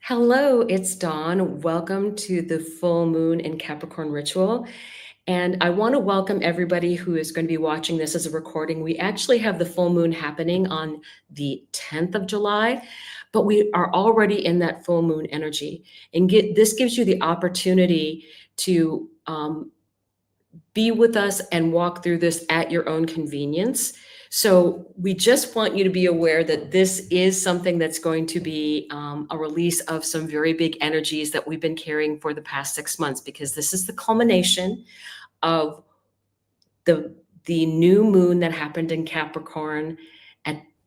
Hello, it's Dawn. Welcome to the full moon in Capricorn Ritual. And I want to welcome everybody who is going to be watching this as a recording. We actually have the full moon happening on the 10th of July, but we are already in that full moon energy. And this gives you the opportunity to be with us and walk through this at your own convenience. So we just want you to be aware that this is something that's going to be a release of some very big energies that we've been carrying for the past 6 months, because this is the culmination of the new moon that happened in Capricorn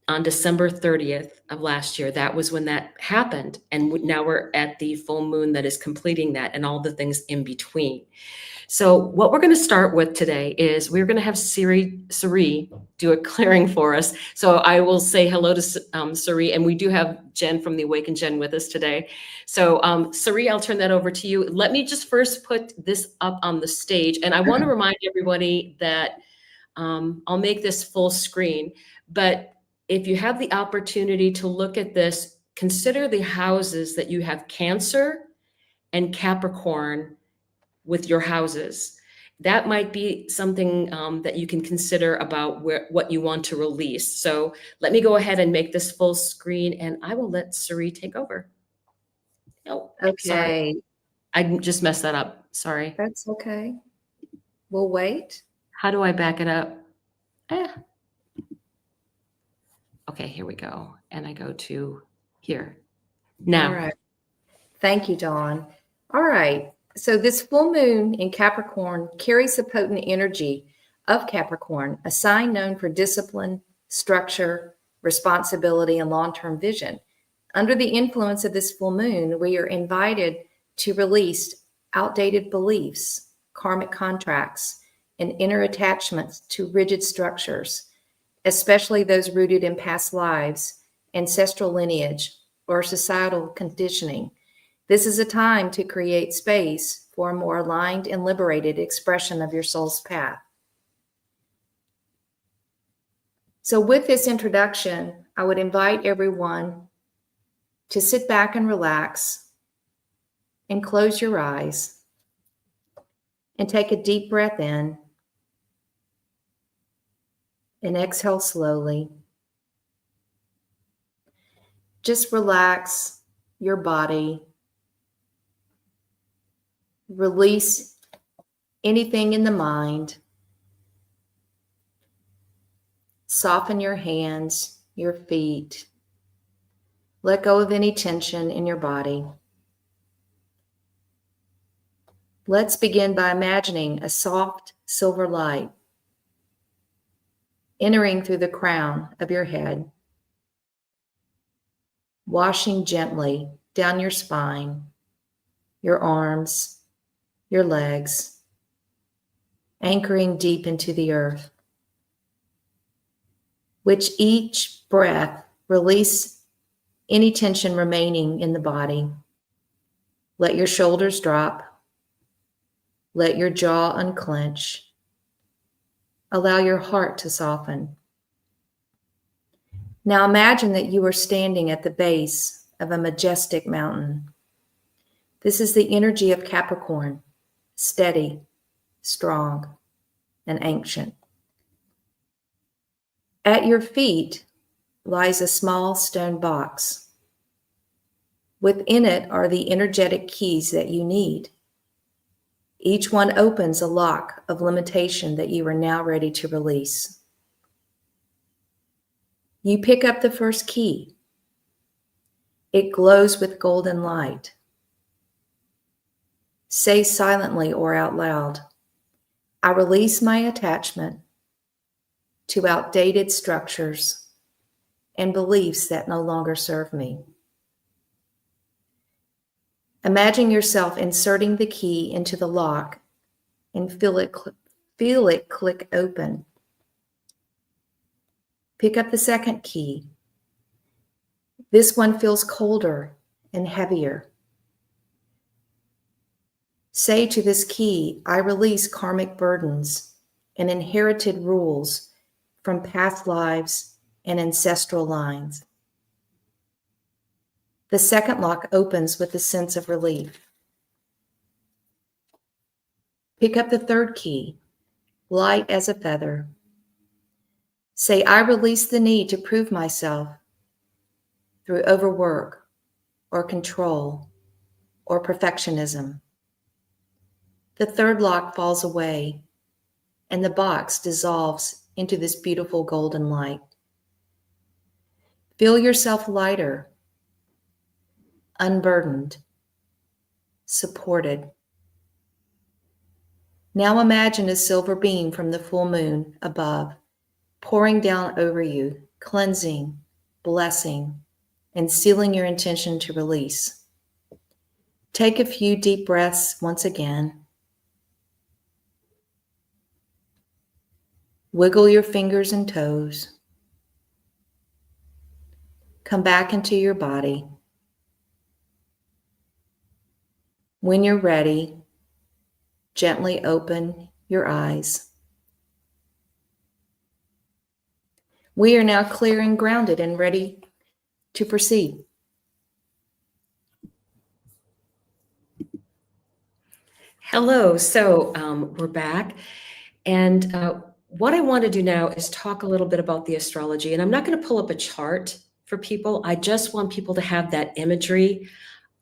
on December 30th of last year. That was when that happened. And now we're at the full moon that is completing that and all the things in between. So what we're going to start with today is we're going to have Siri do a clearing for us. So I will say hello to Siri, and we do have Jen from the Awakened Jen with us today. So Siri, I'll turn that over to you. Let me just first put this up on the stage. And I want to remind everybody that I'll make this full screen. But if you have the opportunity to look at this, consider the houses that you have Cancer and Capricorn with your houses. That might be something that you can consider about what you want to release. So let me go ahead and make this full screen, and I will let Siri take over. Oh, Okay. Sorry. I just messed that up. Sorry. That's okay. We'll wait. How do I back it up? Okay, here we go. And I go to here. Now. All right. Thank you, Dawn. All right. So this full moon in Capricorn carries the potent energy of Capricorn, a sign known for discipline, structure, responsibility, and long-term vision. Under the influence of this full moon, we are invited to release outdated beliefs, karmic contracts, and inner attachments to rigid structures, especially those rooted in past lives, ancestral lineage, or societal conditioning. This is a time to create space for a more aligned and liberated expression of your soul's path. So with this introduction, I would invite everyone to sit back and relax and close your eyes and take a deep breath in and exhale slowly. Just relax your body. Release anything in the mind. Soften your hands, your feet. Let go of any tension in your body. Let's begin by imagining a soft silver light entering through the crown of your head, washing gently down your spine, your arms, your legs, anchoring deep into the earth. With each breath, release any tension remaining in the body. Let your shoulders drop. Let your jaw unclench. Allow your heart to soften. Now imagine that you are standing at the base of a majestic mountain. This is the energy of Capricorn, steady, strong, and ancient. At your feet lies a small stone box. Within it are the energetic keys that you need. Each one opens a lock of limitation that you are now ready to release. You pick up the first key. It glows with golden light. Say silently or out loud, I release my attachment to outdated structures and beliefs that no longer serve me. Imagine yourself inserting the key into the lock and feel it click open. Pick up the second key. This one feels colder and heavier. Say to this key, I release karmic burdens and inherited rules from past lives and ancestral lines. The second lock opens with a sense of relief. Pick up the third key, light as a feather. Say, I release the need to prove myself through overwork or control or perfectionism. The third lock falls away and the box dissolves into this beautiful golden light. Feel yourself lighter, unburdened, supported. Now imagine a silver beam from the full moon above, pouring down over you, cleansing, blessing, and sealing your intention to release. Take a few deep breaths once again. Wiggle your fingers and toes. Come back into your body. When you're ready, gently open your eyes. We are now clear and grounded and ready to proceed. Hello. So we're back. And what I want to do now is talk a little bit about the astrology. And I'm not going to pull up a chart for people. I just want people to have that imagery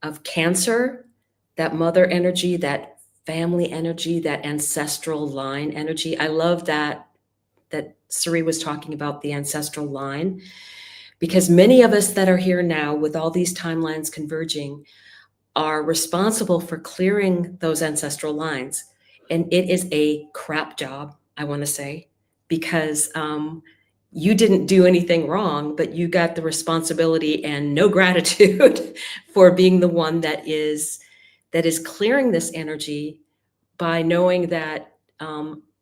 of Cancer, that mother energy, that family energy, that ancestral line energy. I love that Suri was talking about the ancestral line, because many of us that are here now with all these timelines converging are responsible for clearing those ancestral lines. And it is a crap job, I want to say, because you didn't do anything wrong, but you got the responsibility and no gratitude for being the one that is clearing this energy, by knowing that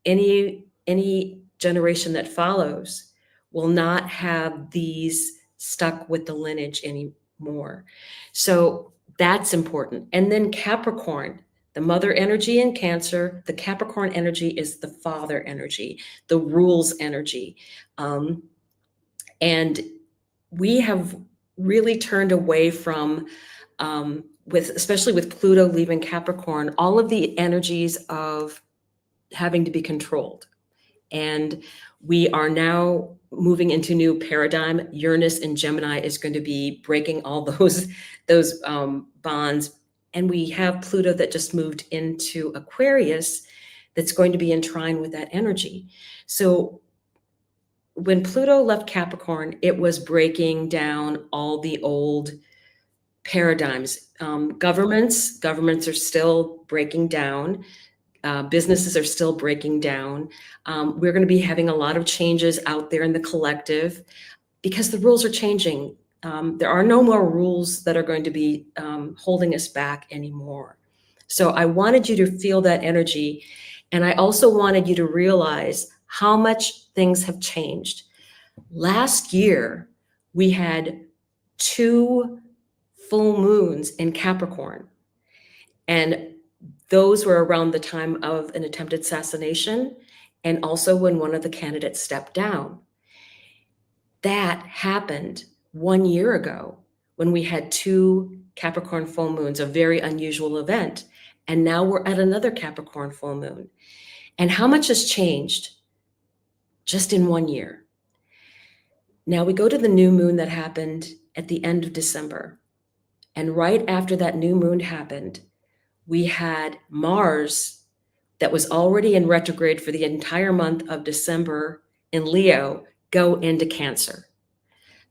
any generation that follows will not have these stuck with the lineage anymore. So that's important. And then Capricorn, the mother energy in Cancer, the Capricorn energy is the father energy, the rules energy. And we have really turned away from, especially with Pluto leaving Capricorn, all of the energies of having to be controlled. And we are now moving into new paradigm. Uranus in Gemini is going to be breaking all those bonds. And we have Pluto that just moved into Aquarius that's going to be in trine with that energy. So when Pluto left Capricorn, it was breaking down all the old paradigms. Governments are still breaking down. Businesses are still breaking down. We're going to be having a lot of changes out there in the collective because the rules are changing. There are no more rules that are going to be holding us back anymore. So I wanted you to feel that energy. And I also wanted you to realize how much things have changed. Last year, we had 2 full moons in Capricorn. And those were around the time of an attempted assassination and also when one of the candidates stepped down. That happened 1 year ago when we had 2 Capricorn full moons, a very unusual event. And now we're at another Capricorn full moon. And how much has changed just in 1 year? Now we go to the new moon that happened at the end of December. And right after that new moon happened, we had Mars that was already in retrograde for the entire month of December in Leo go into Cancer.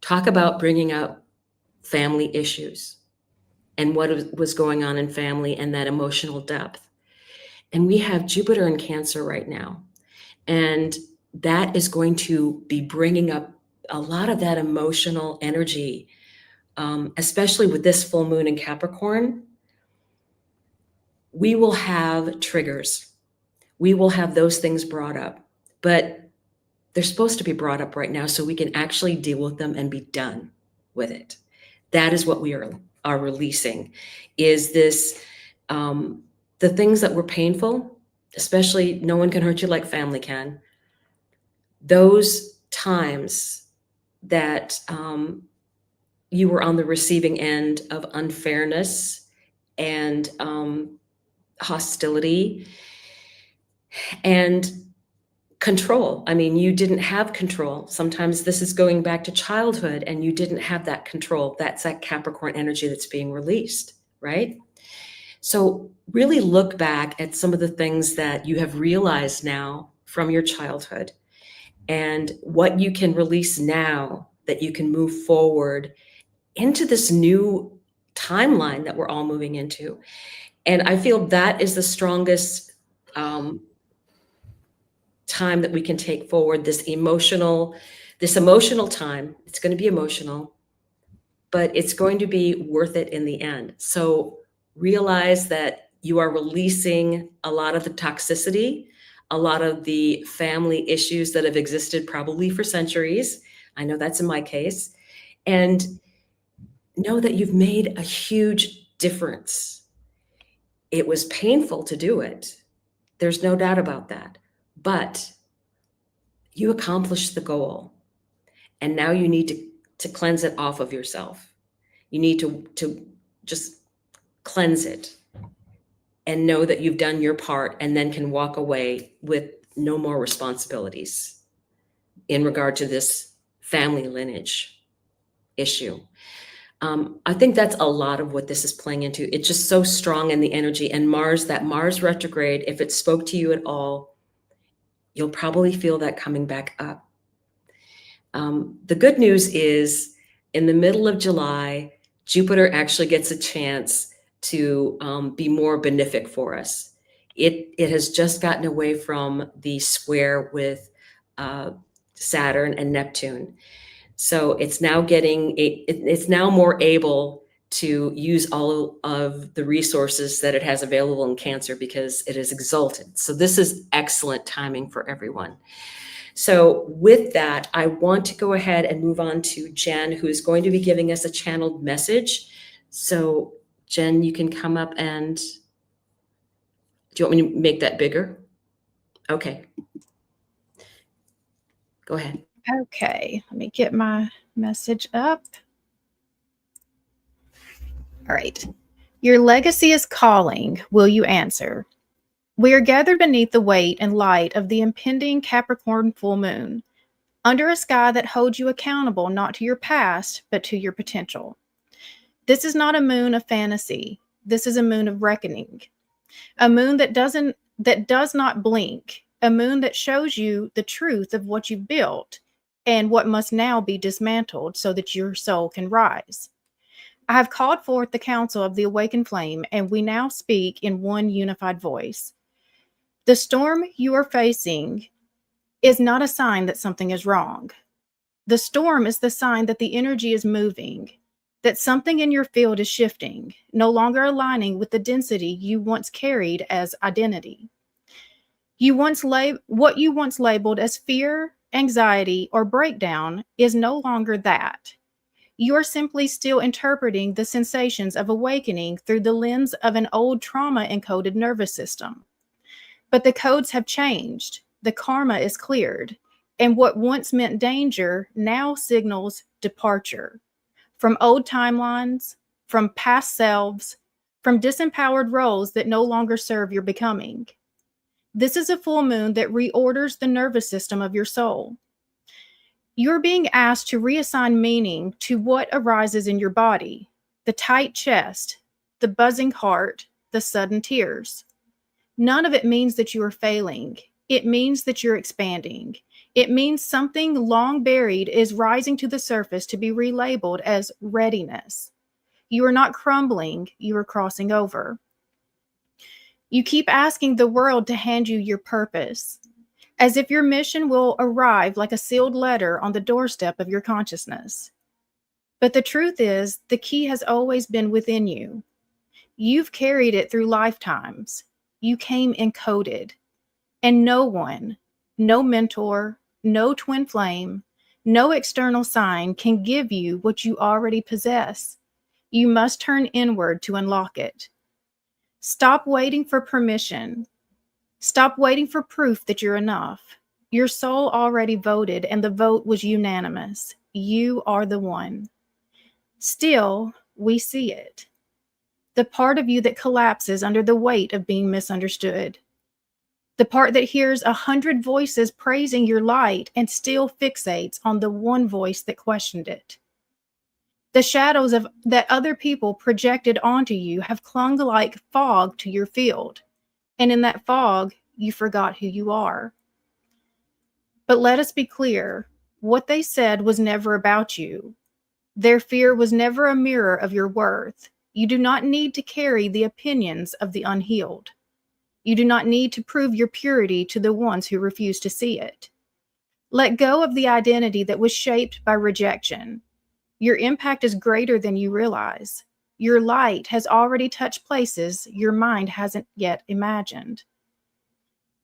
Talk about bringing up family issues and what was going on in family and that emotional depth. And we have Jupiter in Cancer right now. And that is going to be bringing up a lot of that emotional energy, especially with this full moon in Capricorn. We will have triggers. We will have those things brought up, but they're supposed to be brought up right now so we can actually deal with them and be done with it. That is what we are releasing, is this, the things that were painful, especially no one can hurt you like family can. Those times that you were on the receiving end of unfairness and hostility and control. I mean, you didn't have control. Sometimes this is going back to childhood and you didn't have that control. That's that Capricorn energy that's being released, right? So really look back at some of the things that you have realized now from your childhood and what you can release now that you can move forward into this new timeline that we're all moving into. And I feel that is the strongest time that we can take forward, this emotional time. It's going to be emotional, but it's going to be worth it in the end. So realize that you are releasing a lot of the toxicity, a lot of the family issues that have existed probably for centuries. I know that's in my case. And know that you've made a huge difference. It was painful to do it. There's no doubt about that. But you accomplished the goal. And now you need to cleanse it off of yourself. You need to just cleanse it and know that you've done your part and then can walk away with no more responsibilities in regard to this family lineage issue. I think that's a lot of what this is playing into. It's just so strong in the energy. And that Mars retrograde, if it spoke to you at all, you'll probably feel that coming back up. The good news is in the middle of July, Jupiter actually gets a chance to be more benefic for us. It has just gotten away from the square with Saturn and Neptune. So it's now it's now more able to use all of the resources that it has available in Cancer because it is exalted. So this is excellent timing for everyone. So with that, I want to go ahead and move on to Jen, who is going to be giving us a channeled message. So Jen, you can come up and, do you want me to make that bigger? Okay. Go ahead. Okay, let me get my message up. All right. Your legacy is calling. Will you answer? We are gathered beneath the weight and light of the impending Capricorn full moon, under a sky that holds you accountable not to your past, but to your potential. This is not a moon of fantasy. This is a moon of reckoning. A moon that does not blink. A moon that shows you the truth of what you've built and what must now be dismantled so that your soul can rise. I have called forth the council of the awakened flame, and we now speak in one unified voice. The storm you are facing is not a sign that something is wrong. The storm is the sign that the energy is moving, that something in your field is shifting, no longer aligning with the density you once carried as identity. What you once labeled as fear, anxiety, or breakdown is no longer that. You're simply still interpreting the sensations of awakening through the lens of an old trauma-encoded nervous system. But the codes have changed, the karma is cleared, and what once meant danger now signals departure. From old timelines, from past selves, from disempowered roles that no longer serve your becoming. This is a full moon that reorders the nervous system of your soul. You're being asked to reassign meaning to what arises in your body, the tight chest, the buzzing heart, the sudden tears. None of it means that you are failing. It means that you're expanding. It means something long buried is rising to the surface to be relabeled as readiness. You are not crumbling, you are crossing over. You keep asking the world to hand you your purpose, as if your mission will arrive like a sealed letter on the doorstep of your consciousness. But the truth is, the key has always been within you. You've carried it through lifetimes. You came encoded. And no one, no mentor, no twin flame, no external sign can give you what you already possess. You must turn inward to unlock it. Stop waiting for permission. Stop waiting for proof that you're enough. Your soul already voted, and the vote was unanimous. You are the one. Still, we see it. The part of you that collapses under the weight of being misunderstood. The part that hears 100 voices praising your light and still fixates on the one voice that questioned it. The shadows that other people projected onto you have clung like fog to your field, and in that fog, you forgot who you are. But let us be clear, what they said was never about you. Their fear was never a mirror of your worth. You do not need to carry the opinions of the unhealed. You do not need to prove your purity to the ones who refuse to see it. Let go of the identity that was shaped by rejection. Your impact is greater than you realize. Your light has already touched places your mind hasn't yet imagined.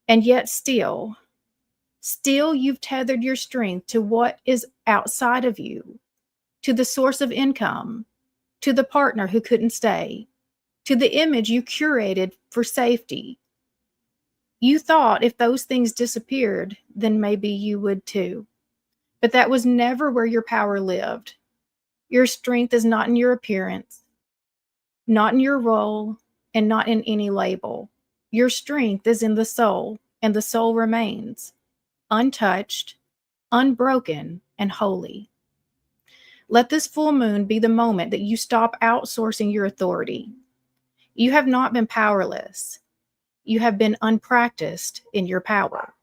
And yet still you've tethered your strength to what is outside of you, to the source of income, to the partner who couldn't stay, to the image you curated for safety. You thought if those things disappeared, then maybe you would too. But that was never where your power lived. Your strength is not in your appearance, not in your role, and not in any label. Your strength is in the soul, and the soul remains untouched, unbroken, and holy. Let this full moon be the moment that you stop outsourcing your authority. You have not been powerless. You have been unpracticed in your power.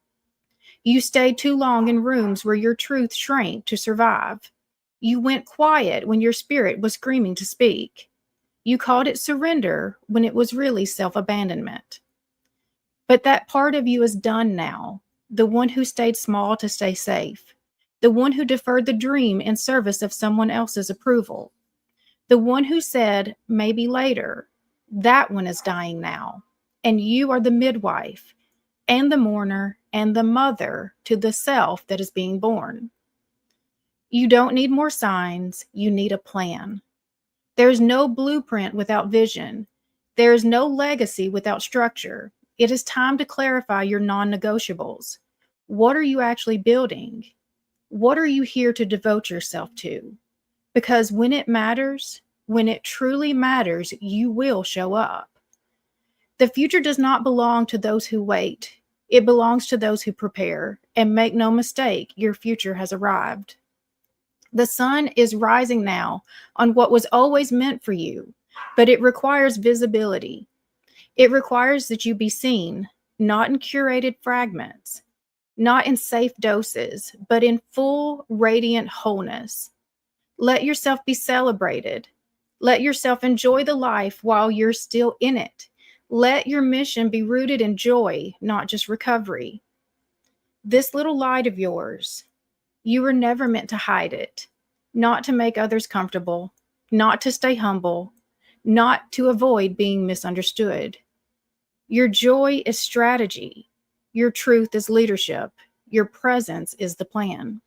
You stayed too long in rooms where your truth shrank to survive. You went quiet when your spirit was screaming to speak. You called it surrender when it was really self-abandonment. But that part of you is done now, the one who stayed small to stay safe, the one who deferred the dream in service of someone else's approval, the one who said, maybe later. That one is dying now, and you are the midwife and the mourner and the mother to the self that is being born. You don't need more signs, you need a plan. There's no blueprint without vision. There is no legacy without structure. It is time to clarify your non-negotiables. What are you actually building? What are you here to devote yourself to? Because when it matters, when it truly matters, you will show up. The future does not belong to those who wait. It belongs to those who prepare. And make no mistake, your future has arrived. The sun is rising now on what was always meant for you, but it requires visibility. It requires that you be seen, not in curated fragments, not in safe doses, but in full, radiant wholeness. Let yourself be celebrated. Let yourself enjoy the life while you're still in it. Let your mission be rooted in joy, not just recovery. This little light of yours, you were never meant to hide it, not to make others comfortable, not to stay humble, not to avoid being misunderstood. Your joy is strategy. Your truth is leadership. Your presence is the plan.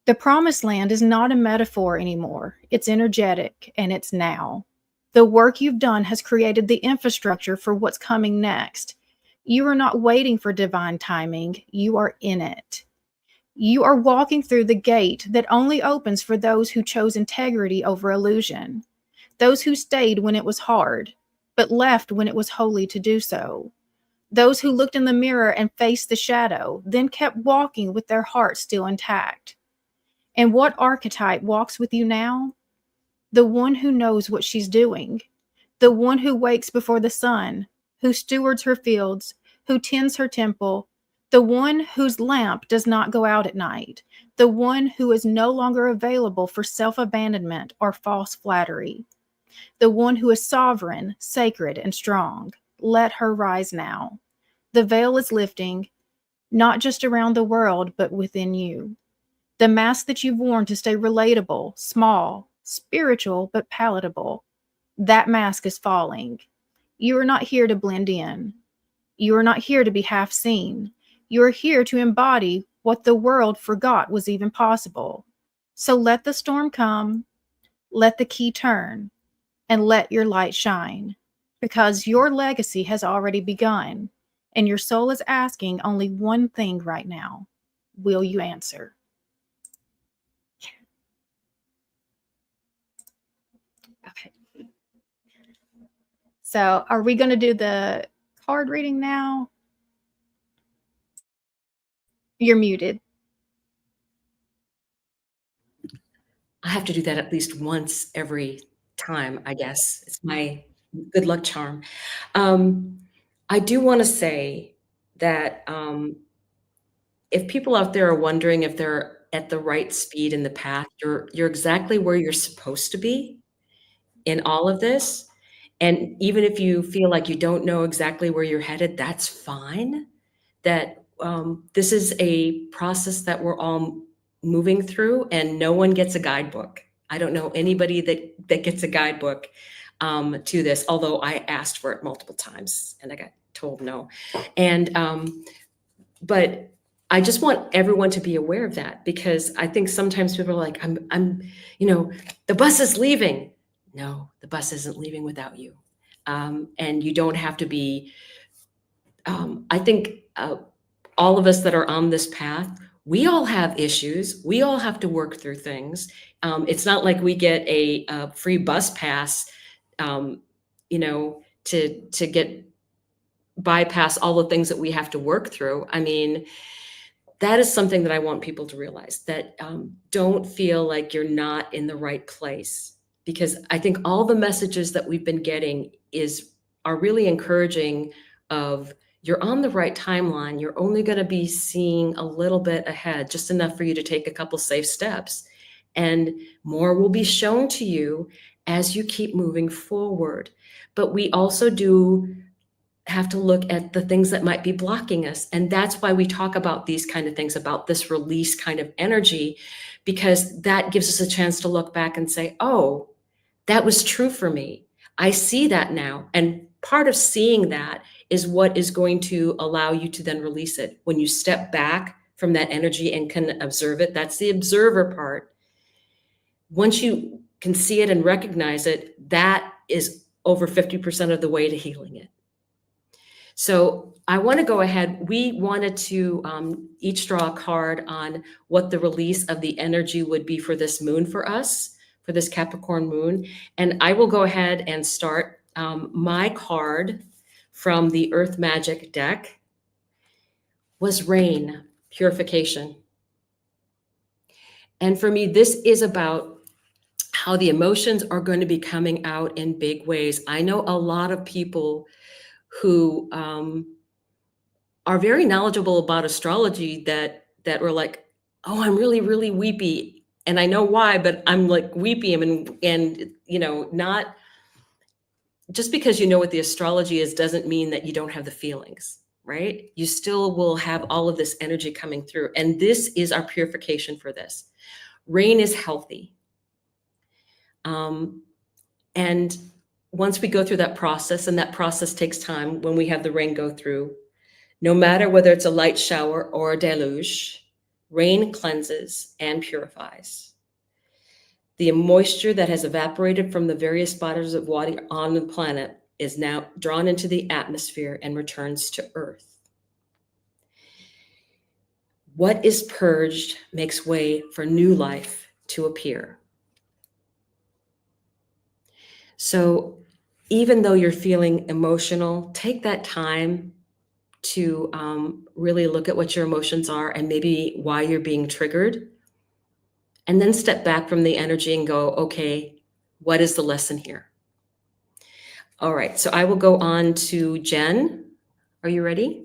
The promised land is not a metaphor anymore. It's energetic, and it's now. The work you've done has created the infrastructure for what's coming next. You are not waiting for divine timing. You are in it. You are walking through the gate that only opens for those who chose integrity over illusion, those who stayed when it was hard, but left when it was holy to do so, those who looked in the mirror and faced the shadow, then kept walking with their hearts still intact. And what archetype walks with you now? The one who knows what she's doing, the one who wakes before the sun, who stewards her fields, who tends her temple, the one whose lamp does not go out at night, the one who is no longer available for self-abandonment or false flattery, the one who is sovereign, sacred, and strong. Let her rise now. The veil is lifting, not just around the world, but within you. The mask that you've worn to stay relatable, small, spiritual, but palatable, that mask is falling. You are not here to blend in. You are not here to be half seen. You are here to embody what the world forgot was even possible. So let the storm come, let the key turn, and let your light shine, because your legacy has already begun, and your soul is asking only one thing right now. Will you answer? So are we going to do the card reading now? You're muted. I have to do that at least once every time, I guess. It's my good luck charm. I do want to say that if people out there are wondering if they're at the right speed in the path, you're exactly where you're supposed to be in all of this. And even if you feel like you don't know exactly where you're headed, that's fine. That this is a process that we're all moving through, and no one gets a guidebook. I don't know anybody that gets a guidebook to this, although I asked for it multiple times and I got told no. And but I just want everyone to be aware of that, because I think sometimes people are like, the bus is leaving. No, the bus isn't leaving without you. And you don't have to be, I think all of us that are on this path, we all have issues. We all have to work through things. It's not like we get a free bus pass, to get bypass all the things that we have to work through. I mean, that is something that I want people to realize, that don't feel like you're not in the right place, because I think all the messages that we've been getting are really encouraging of, you're on the right timeline. You're only going to be seeing a little bit ahead, just enough for you to take a couple safe steps, and more will be shown to you as you keep moving forward. But we also do have to look at the things that might be blocking us. And that's why we talk about these kind of things, about this release kind of energy, because that gives us a chance to look back and say, oh, that was true for me. I see that now. And part of seeing that is what is going to allow you to then release it. When you step back from that energy and can observe it, that's the observer part. Once you can see it and recognize it, that is over 50% of the way to healing it. So I want to go ahead. We wanted to each draw a card on what the release of the energy would be for this moon for us, for this Capricorn moon. And I will go ahead and start. My card from the Earth Magic deck was Rain, Purification. And for me, this is about how the emotions are going to be coming out in big ways. I know a lot of people who are very knowledgeable about astrology that were like, oh, I'm really, really weepy. And I know why, but I'm like weepy and not just because you know what the astrology is doesn't mean that you don't have the feelings, right? You still will have all of this energy coming through. And this is our purification for this. Rain is healthy. And once we go through that process, and that process takes time, when we have the rain go through, no matter whether it's a light shower or a deluge, rain cleanses and purifies. The moisture that has evaporated from the various bodies of water on the planet is now drawn into the atmosphere and returns to Earth. What is purged makes way for new life to appear. So even though you're feeling emotional, take that time to really look at what your emotions are and maybe why you're being triggered. And then step back from the energy and go, okay, what is the lesson here? All right, so I will go on to Jen. Are you ready?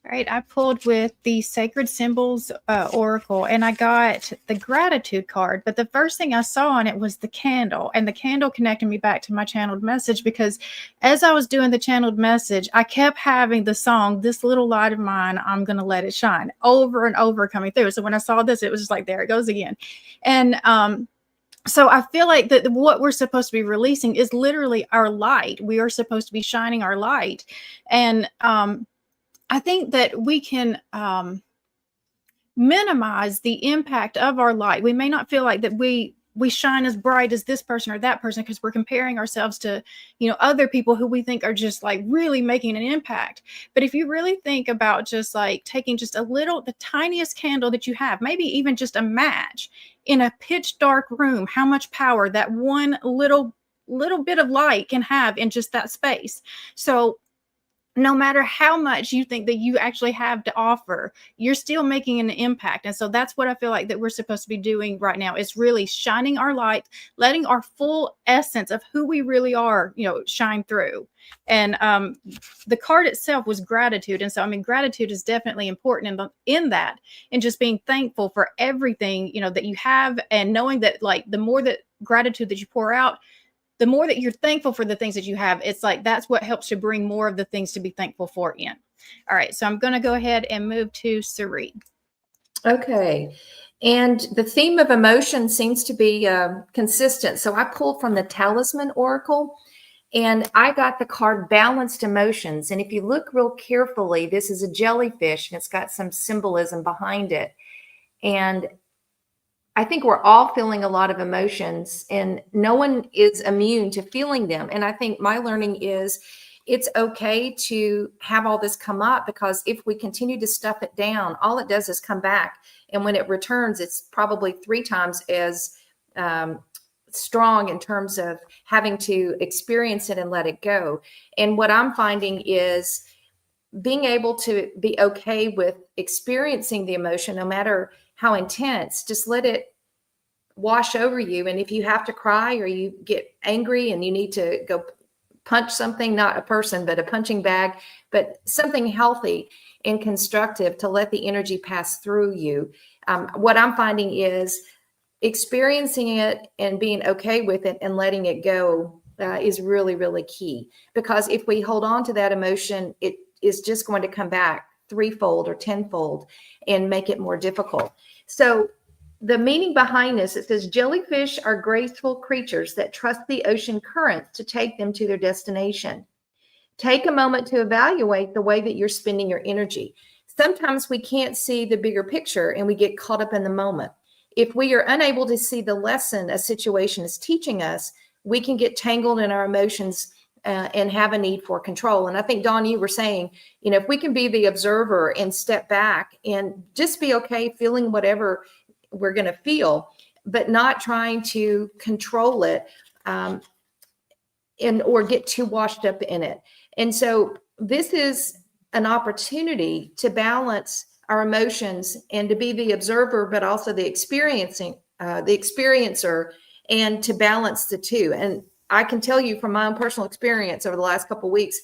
All right, I pulled with the Sacred Symbols Oracle, and I got the Gratitude card. But the first thing I saw on it was the candle, and the candle connected me back to my channeled message, because as I was doing the channeled message, I kept having the song, This Little Light of Mine, I'm Gonna Let It Shine, over and over coming through. So when I saw this, it was just like, there it goes again. And so I feel like that what we're supposed to be releasing is literally our light. We are supposed to be shining our light. And I think that we can minimize the impact of our light. We may not feel like that we shine as bright as this person or that person, because we're comparing ourselves to, other people who we think are just like really making an impact. But if you really think about just like taking just the tiniest candle that you have, maybe even just a match in a pitch dark room, how much power that one little little bit of light can have in just that space. So no matter how much you think that you actually have to offer, you're still making an impact. And so that's what I feel like that we're supposed to be doing right now, is really shining our light, letting our full essence of who we really are, shine through. And the card itself was gratitude. And so, I mean, gratitude is definitely important in that, and just being thankful for everything, that you have, and knowing that, like, the more that gratitude that you pour out, the more that you're thankful for the things that you have, it's like that's what helps to bring more of the things to be thankful for in. All right, so I'm going to go ahead and move to Serene. Okay. And the theme of emotion seems to be consistent. So I pulled from the Talisman Oracle, and I got the card Balanced Emotions. And if you look real carefully, this is a jellyfish, and it's got some symbolism behind it. And I think we're all feeling a lot of emotions, and no one is immune to feeling them. And I think my learning is it's okay to have all this come up, because if we continue to stuff it down, all it does is come back. And when it returns, it's probably 3 times as strong in terms of having to experience it and let it go. And what I'm finding is being able to be okay with experiencing the emotion, no matter how intense, just let it wash over you. And if you have to cry, or you get angry and you need to go punch something, not a person, but a punching bag, but something healthy and constructive to let the energy pass through you. What I'm finding is experiencing it and being okay with it and letting it go is really, really key. Because if we hold on to that emotion, it is just going to come back threefold or tenfold and make it more difficult. So the meaning behind this, it says jellyfish are graceful creatures that trust the ocean currents to take them to their destination. Take a moment to evaluate the way that you're spending your energy. Sometimes we can't see the bigger picture and we get caught up in the moment. If we are unable to see the lesson a situation is teaching us, we can get tangled in our emotions and have a need for control. And I think, Dawn, you were saying, if we can be the observer and step back and just be okay feeling whatever we're going to feel, but not trying to control it or get too washed up in it. And so this is an opportunity to balance our emotions and to be the observer, but also the experiencer, and to balance the two. And I can tell you from my own personal experience over the last couple of weeks,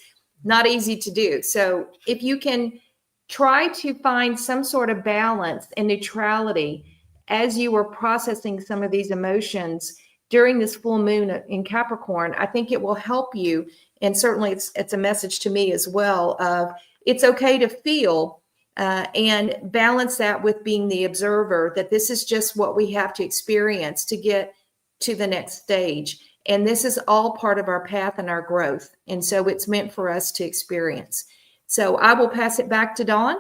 not easy to do. So if you can try to find some sort of balance and neutrality as you are processing some of these emotions during this full moon in Capricorn, I think it will help you. And certainly it's a message to me as well of it's okay to feel and balance that with being the observer, that this is just what we have to experience to get to the next stage. And this is all part of our path and our growth. And so it's meant for us to experience. So I will pass it back to Dawn.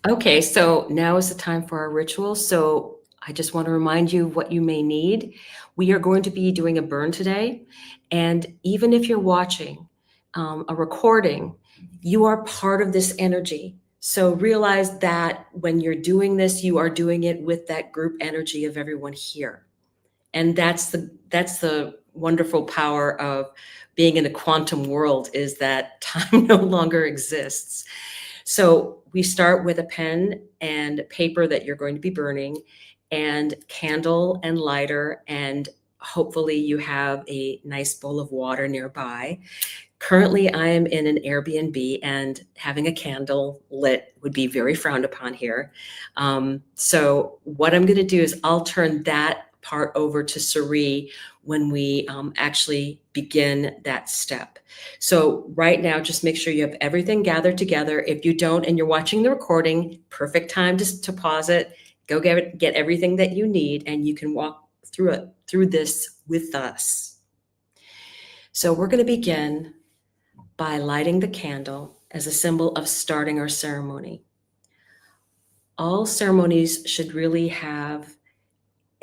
Okay, so now is the time for our ritual. So I just want to remind you what you may need. We are going to be doing a burn today. And even if you're watching a recording, you are part of this energy. So realize that when you're doing this, you are doing it with that group energy of everyone here. And that's the wonderful power of being in a quantum world, is that time no longer exists. So we start with a pen and paper that you're going to be burning, and candle and lighter, and hopefully you have a nice bowl of water nearby. Currently, I am in an Airbnb, and having a candle lit would be very frowned upon here. So what I'm going to do is I'll turn that part over to Sari when we actually begin that step. So right now, just make sure you have everything gathered together. If you don't and you're watching the recording, perfect time to pause it, go get everything that you need, and you can walk through this with us. So we're going to begin by lighting the candle as a symbol of starting our ceremony. All ceremonies should really have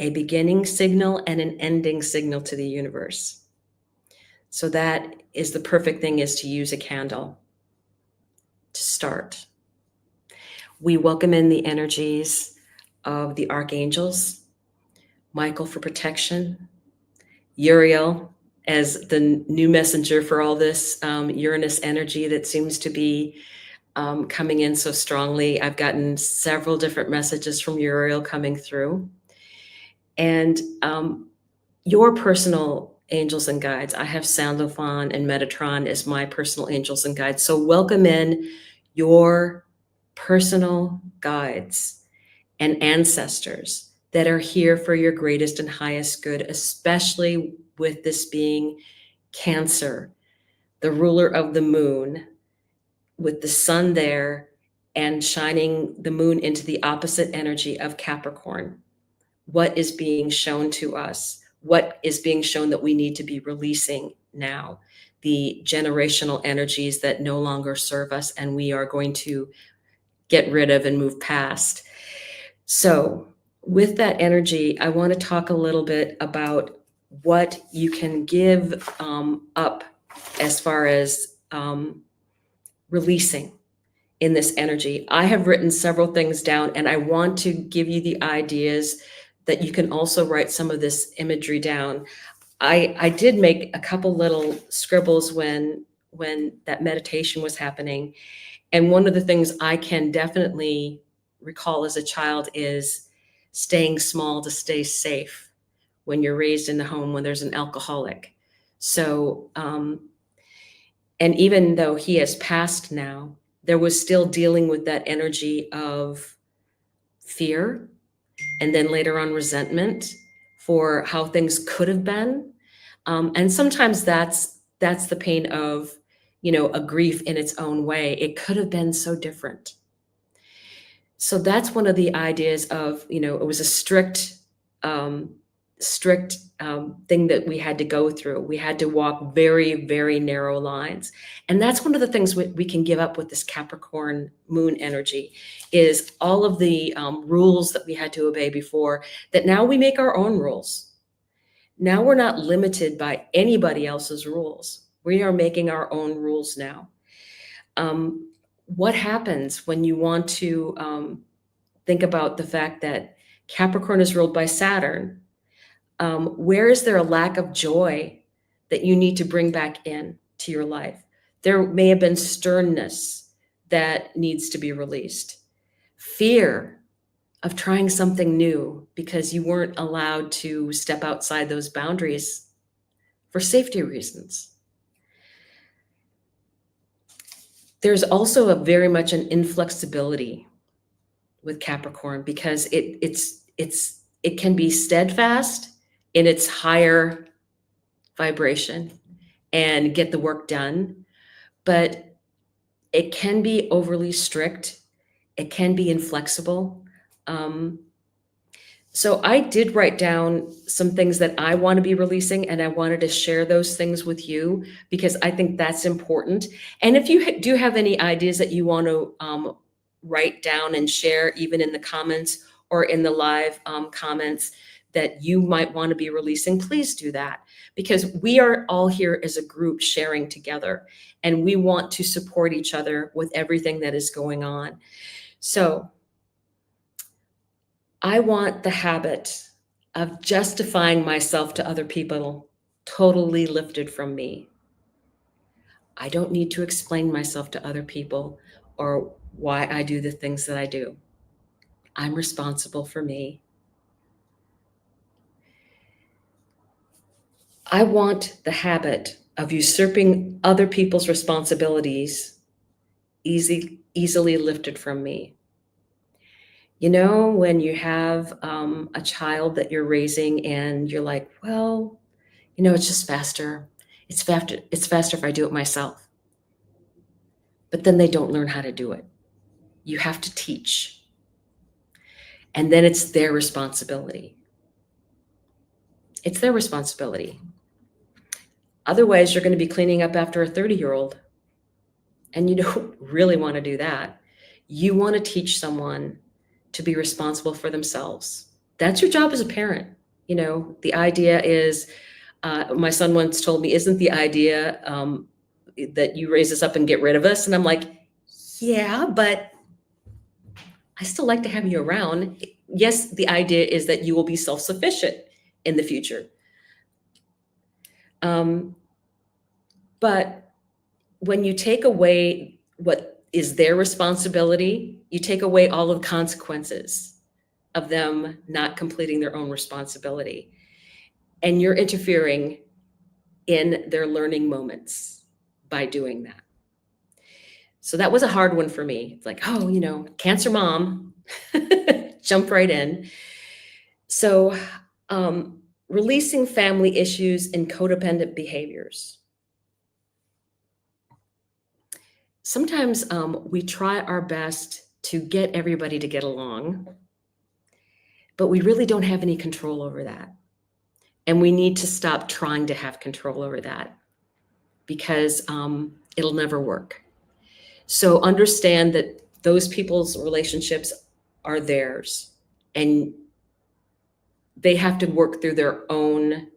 a beginning signal and an ending signal to the universe. So that is the perfect thing, is to use a candle to start. We welcome in the energies of the archangels. Michael for protection, Uriel as the new messenger for all this Uranus energy that seems to be coming in so strongly. I've gotten several different messages from Uriel coming through. And your personal angels and guides. I have Sandalphon and Metatron as my personal angels and guides. So welcome in your personal guides and ancestors that are here for your greatest and highest good, especially with this being Cancer, the ruler of the moon, with the sun there and shining the moon into the opposite energy of Capricorn. What is being shown to us? What is being shown that we need to be releasing now? The generational energies that no longer serve us and we are going to get rid of and move past. So with that energy, I want to talk a little bit about what you can give up as far as releasing in this energy. I have written several things down and I want to give you the ideas that you can also write some of this imagery down. I did make a couple little scribbles when that meditation was happening. And one of the things I can definitely recall as a child is staying small to stay safe when you're raised in the home when there's an alcoholic. So, and even though he has passed now, there was still dealing with that energy of fear and then later on resentment for how things could have been. And sometimes that's the pain of, a grief in its own way. It could have been so different. So that's one of the ideas of, it was a strict thing that we had to go through. We had to walk very, very narrow lines. And that's one of the things we can give up with this Capricorn moon energy is all of the rules that we had to obey before, that now we make our own rules. Now we're not limited by anybody else's rules. We are making our own rules now. What happens when you want to think about the fact that Capricorn is ruled by Saturn? Where is there a lack of joy that you need to bring back in to your life? There may have been sternness that needs to be released. Fear of trying something new because you weren't allowed to step outside those boundaries for safety reasons. There's also a very much an inflexibility with Capricorn because it can be steadfast in its higher vibration and get the work done, but it can be overly strict. It can be inflexible. So I did write down some things that I want to be releasing, and I wanted to share those things with you because I think that's important. And if you do have any ideas that you want to write down and share, even in the comments or in the live comments, that you might want to be releasing, please do that, because we are all here as a group sharing together, and we want to support each other with everything that is going on. So I want the habit of justifying myself to other people totally lifted from me. I don't need to explain myself to other people or why I do the things that I do. I'm responsible for me. I want the habit of usurping other people's responsibilities easily lifted from me. When you have a child that you're raising and you're like, well, it's just faster. It's faster if I do it myself. But then they don't learn how to do it. You have to teach. And then it's their responsibility. It's their responsibility. Otherwise, you're going to be cleaning up after a 30-year-old. And you don't really want to do that. You want to teach someone to be responsible for themselves. That's your job as a parent. The idea is, my son once told me, isn't the idea that you raise us up and get rid of us? And I'm like, yeah, but I still like to have you around. yes, the idea is that you will be self-sufficient in the future. But when you take away what is their responsibility, you take away all of the consequences of them not completing their own responsibility. And you're interfering in their learning moments by doing that. So that was a hard one for me. It's like, oh, Cancer mom, jump right in. So releasing family issues and codependent behaviors. Sometimes we try our best to get everybody to get along, but we really don't have any control over that. And we need to stop trying to have control over that, because it'll never work. So understand that those people's relationships are theirs, and they have to work through their own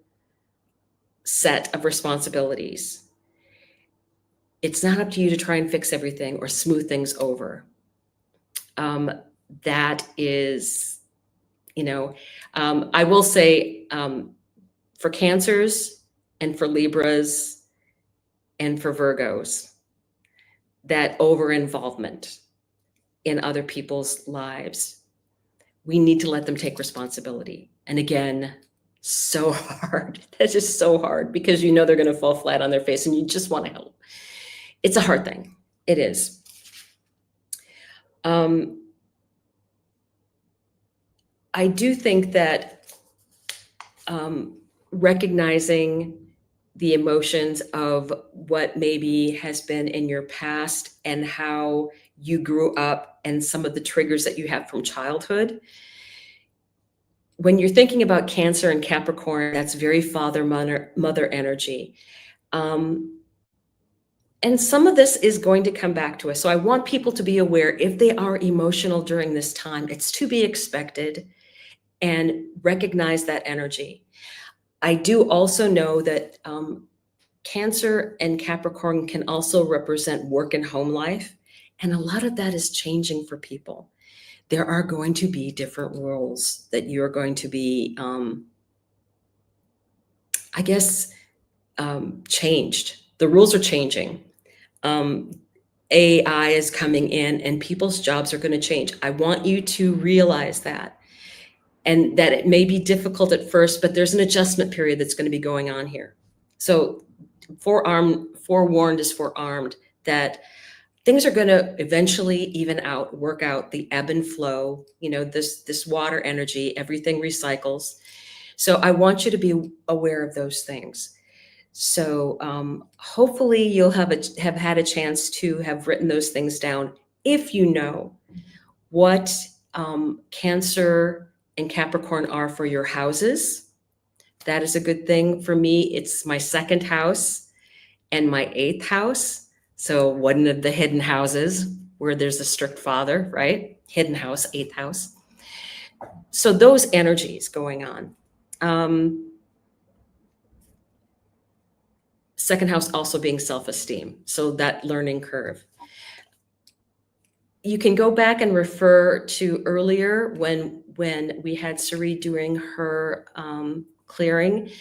set of responsibilities. It's not up to you to try and fix everything or smooth things over. That is, I will say, for Cancers and for Libras and for Virgos, that over-involvement in other people's lives, we need to let them take responsibility. And again, so hard. That's just so hard, because they're going to fall flat on their face and you just want to help. It's a hard thing. It is. I do think that recognizing the emotions of what maybe has been in your past and how you grew up and some of the triggers that you have from childhood. When you're thinking about Cancer and Capricorn, that's very father, mother energy. And some of this is going to come back to us. So I want people to be aware, if they are emotional during this time, it's to be expected, and recognize that energy. I do also know that Cancer and Capricorn can also represent work and home life. And a lot of that is changing for people. There are going to be different roles that you're going to be, changed. The rules are changing. AI is coming in and people's jobs are going to change. I want you to realize that. And that it may be difficult at first, but there's an adjustment period that's going to be going on here. So forewarned is forearmed, that things are going to eventually even out, work out, the ebb and flow, this water energy, everything recycles. So I want you to be aware of those things. So hopefully you'll have had a chance to have written those things down. If you know what Cancer and Capricorn are for your houses, that is a good thing. For me, it's my second house and my eighth house. So one of the hidden houses where there's a strict father, right? Hidden house, eighth house. So those energies going on. Second house also being self-esteem. So that learning curve. You can go back and refer to earlier when we had Sari doing her clearing.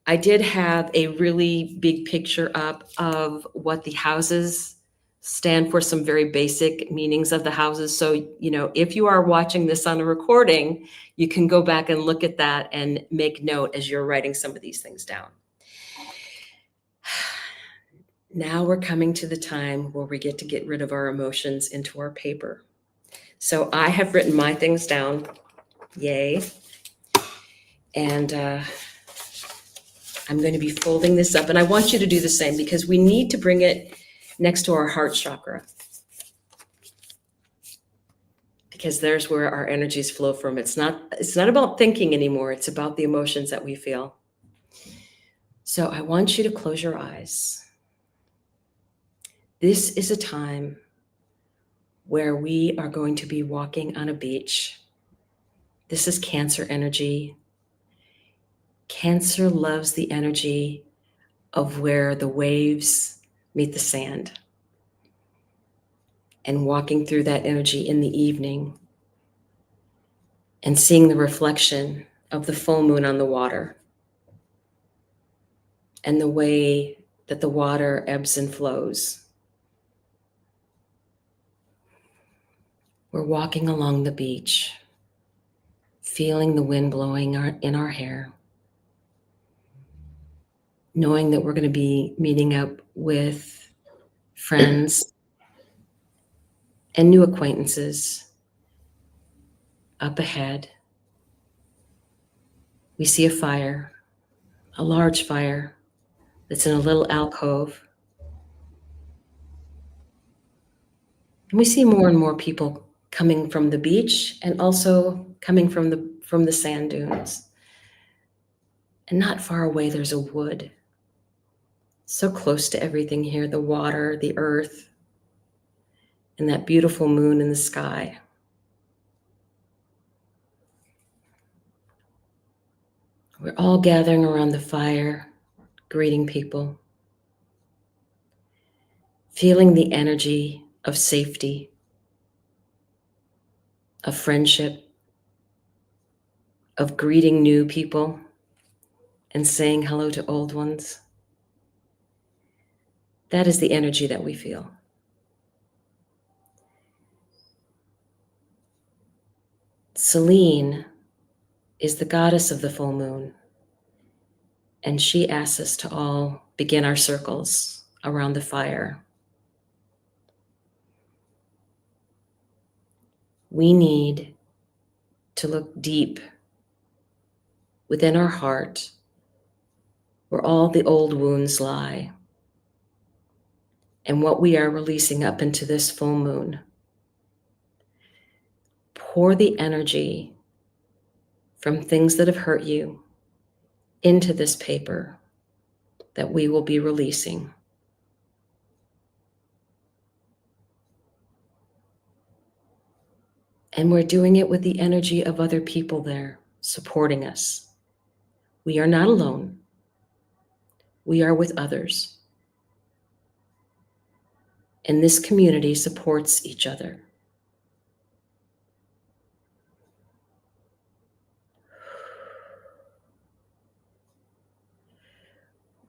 I did have a really big picture up of what the houses stand for, some very basic meanings of the houses. So, if you are watching this on a recording, you can go back and look at that and make note as you're writing some of these things down. Now we're coming to the time where we get to get rid of our emotions into our paper. So I have written my things down. Yay. And I'm going to be folding this up, and I want you to do the same, because we need to bring it next to our heart chakra, because there's where our energies flow from. It's not about thinking anymore. It's about the emotions that we feel. So I want you to close your eyes. This is a time where we are going to be walking on a beach. This is Cancer energy. Cancer loves the energy of where the waves meet the sand. And walking through that energy in the evening. and seeing the reflection of the full moon on the water and the way that the water ebbs and flows. We're walking along the beach, feeling the wind blowing in our hair, knowing that we're going to be meeting up with friends and new acquaintances up ahead. We see a fire, a large fire that's in a little alcove. And we see more and more people coming from the beach and also coming from the sand dunes. And not far away, there's a wood. So close to everything here, the water, the earth, and that beautiful moon in the sky. We're all gathering around the fire, greeting people, feeling the energy of safety, of friendship, of greeting new people and saying hello to old ones. That is the energy that we feel. Selene is the goddess of the full moon, and she asks us to all begin our circles around the fire. We need to look deep within our heart where all the old wounds lie and what we are releasing up into this full moon. Pour the energy from things that have hurt you into this paper that we will be releasing. And we're doing it with the energy of other people there supporting us. We are not alone. We are with others. And this community supports each other.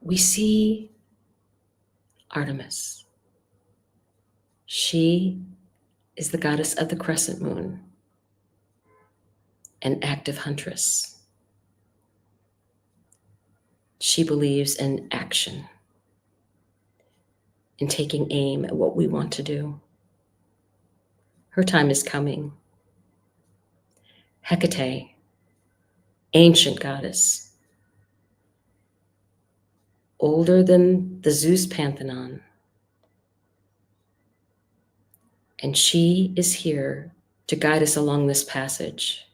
We see Artemis. She is the goddess of the crescent moon, an active huntress. She believes in action, in taking aim at what we want to do. Her time is coming. Hecate, ancient goddess, older than the Zeus pantheon. And she is here to guide us along this passage.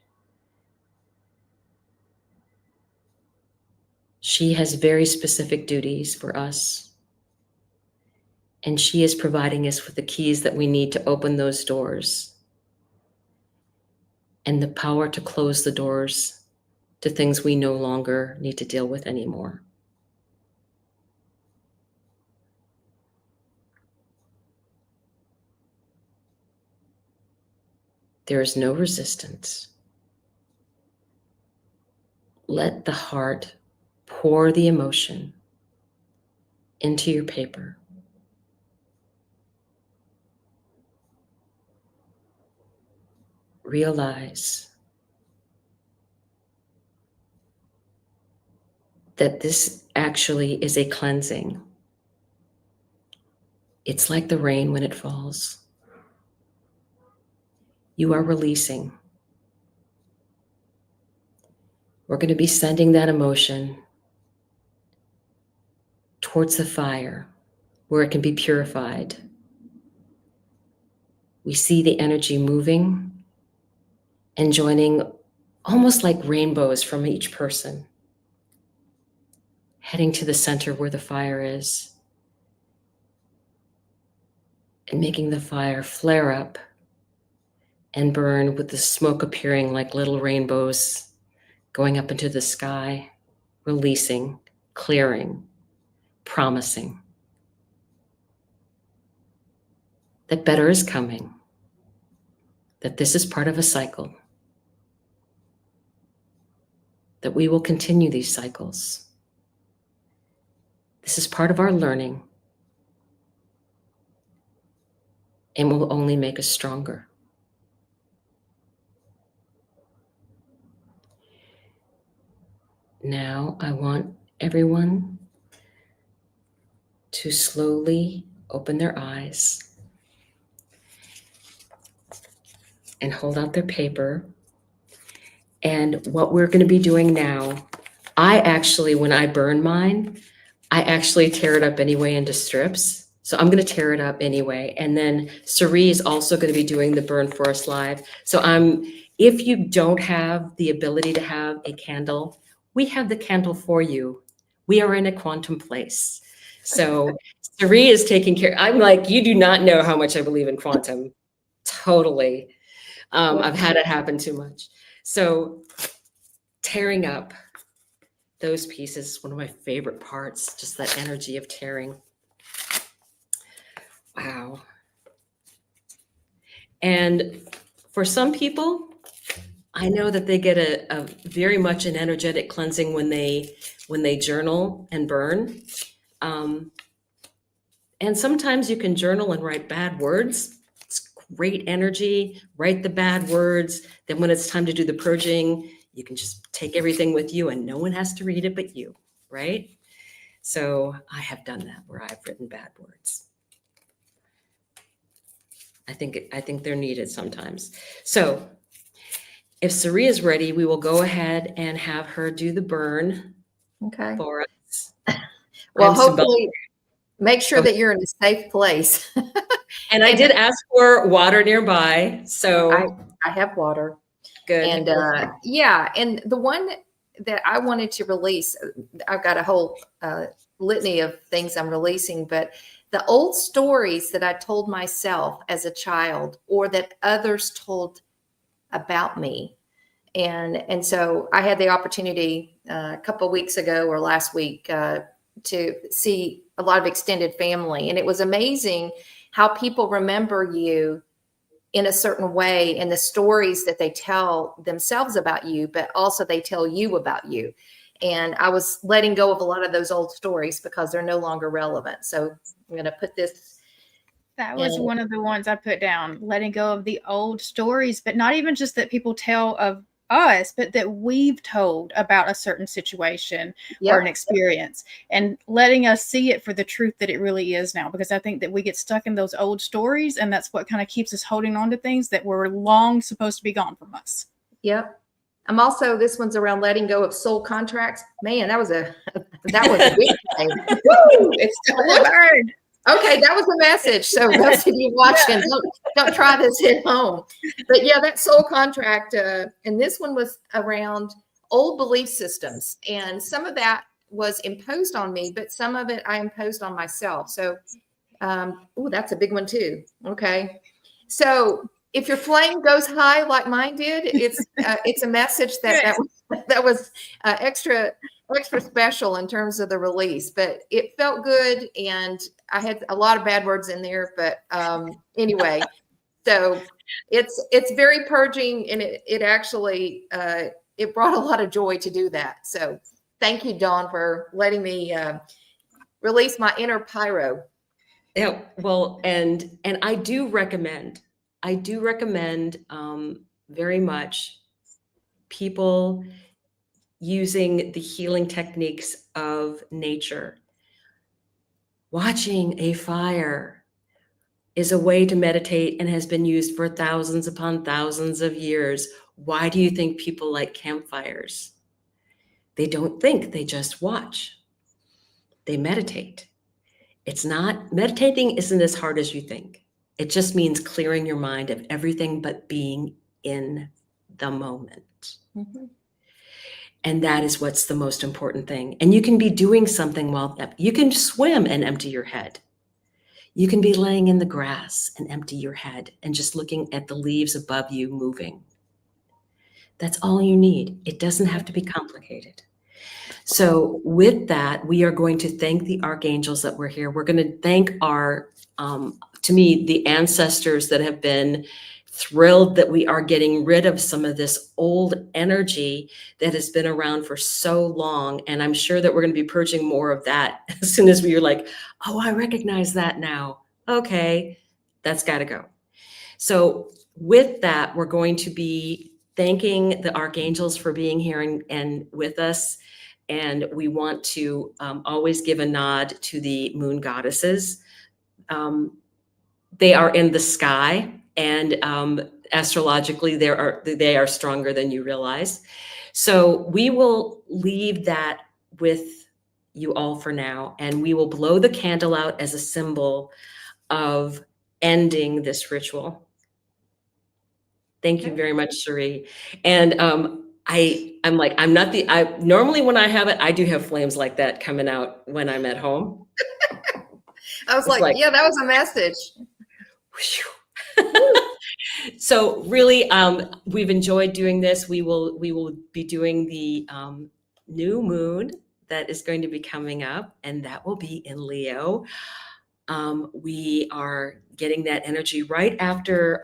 She has very specific duties for us. And she is providing us with the keys that we need to open those doors and the power to close the doors to things we no longer need to deal with anymore. There is no resistance. Let the heart pour the emotion into your paper. Realize that this actually is a cleansing. It's like the rain when it falls. You are releasing. We're going to be sending that emotion towards the fire where it can be purified. We see the energy moving and joining almost like rainbows from each person, heading to the center where the fire is and making the fire flare up and burn with the smoke appearing like little rainbows going up into the sky, releasing, clearing, promising that better is coming, that this is part of a cycle. that we will continue these cycles. This is part of our learning and will only make us stronger. Now I want everyone to slowly open their eyes and hold out their paper. And what we're going to be doing now, I actually, when I burn mine, I actually tear it up anyway into strips. So I'm going to tear it up anyway. And then Sari is also going to be doing the Burn for us live. So if you don't have the ability to have a candle, we have the candle for you. We are in a quantum place. So Sari is taking care. I'm like, you do not know how much I believe in quantum. Totally. I've had it happen too much. So tearing up those pieces is one of my favorite parts, just that energy of tearing. Wow. And for some people, I know that they get a very much an energetic cleansing when they journal and burn. And sometimes you can journal and write bad words. It's great energy, write the bad words. Then when it's time to do the purging, you can just take everything with you and no one has to read it but you, right? So I have done that where I've written bad words. I think they're needed sometimes. So if Sari is ready, we will go ahead and have her do the burn for us. Well, hopefully make sure that you're in a safe place. And I did ask for water nearby. So I have water. Good. And and the one that I wanted to release, I've got a whole litany of things I'm releasing, but the old stories that I told myself as a child or that others told about me. And so I had the opportunity a couple of weeks ago or last week to see a lot of extended family. And it was amazing how people remember you in a certain way and the stories that they tell themselves about you, but also they tell you about you. And I was letting go of a lot of those old stories because they're no longer relevant. So I'm going to put this. That was one of the ones I put down, letting go of the old stories, but not even just that people tell of us, but that we've told about a certain situation or an experience and letting us see it for the truth that it really is now. Because I think that we get stuck in those old stories and that's what kind of keeps us holding on to things that were long supposed to be gone from us. Yep. I'm also, this one's around letting go of soul contracts. Man, that was a big thing. Woo! It's totally burned. Okay, that was the message. So those of you watching, don't try this at home. But yeah, that soul contract, and this one was around old belief systems. And some of that was imposed on me, but some of it I imposed on myself. So, that's a big one too. Okay. So if your flame goes high like mine did, it's a message that was extra special in terms of the release, but it felt good. And I had a lot of bad words in there, but anyway, so it's very purging, and it actually it brought a lot of joy to do that. So thank you, Dawn, for letting me release my inner pyro. Yeah, well, and I do recommend very much people using the healing techniques of nature. Watching a fire is a way to meditate and has been used for thousands upon thousands of years. Why do you think people like campfires? They don't think, they just watch. They meditate. Meditating isn't as hard as you think. It just means clearing your mind of everything but being in the moment. Mm-hmm. And that is what's the most important thing. And you can be doing something while you can swim and empty your head. You can be laying in the grass and empty your head and just looking at the leaves above you moving. That's all you need. It doesn't have to be complicated. So with that, we are going to thank the archangels that were here. We're going to thank our, to me, the ancestors that have been thrilled that we are getting rid of some of this old energy that has been around for so long. And I'm sure that we're going to be purging more of that as soon as we are like, oh, I recognize that now. Okay, that's got to go. So with that, we're going to be thanking the archangels for being here and with us. And we want to always give a nod to the moon goddesses. They are in the sky, and astrologically, they are stronger than you realize. So we will leave that with you all for now, and we will blow the candle out as a symbol of ending this ritual. Thank you very much, Cherie. And I'm not normally when I have it, I do have flames like that coming out when I'm at home. I was like, yeah, that was a message. So really, we've enjoyed doing this. We will be doing the new moon that is going to be coming up, and that will be in Leo. We are getting that energy right after,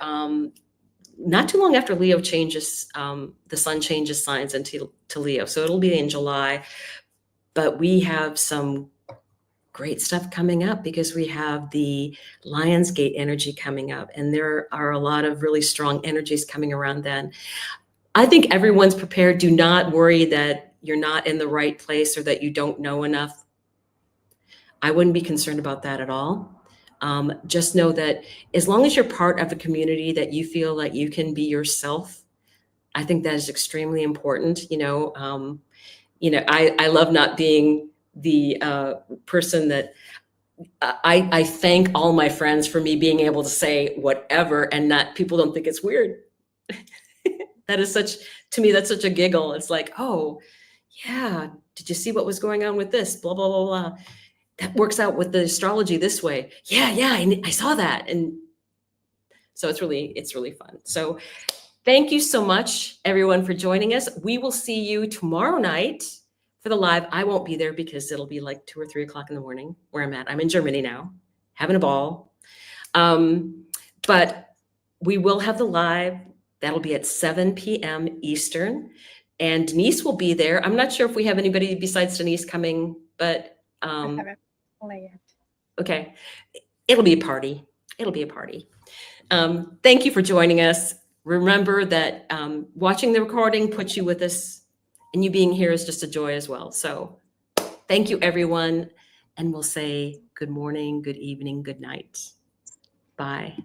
not too long after Leo changes, the sun changes signs into Leo. So it'll be in July, but we have some great stuff coming up because we have the Lionsgate energy coming up, and there are a lot of really strong energies coming around then. I think everyone's prepared. Do not worry that you're not in the right place or that you don't know enough. I wouldn't be concerned about that at all. Just know that as long as you're part of a community that you feel like you can be yourself, I think that is extremely important. I love not being the person that I thank all my friends for me being able to say whatever and not people don't think it's weird. That is to me, that's such a giggle. It's like, oh yeah, did you see what was going on with this? Blah, blah, blah, blah. That works out with the astrology this way. Yeah, I saw that. And so it's really fun. So thank you so much, everyone, for joining us. We will see you tomorrow night for the live. I won't be there because it'll be like 2 or 3 o'clock in the morning where I'm at. I'm in Germany now, having a ball. But we will have the live. That'll be at 7 p.m. Eastern. And Denise will be there. I'm not sure if we have anybody besides Denise coming, but I haven't planned. okay. It'll be a party. Thank you for joining us. Remember that watching the recording puts you with us, and you being here is just a joy as well. So thank you, everyone. And we'll say good morning, good evening, good night. Bye.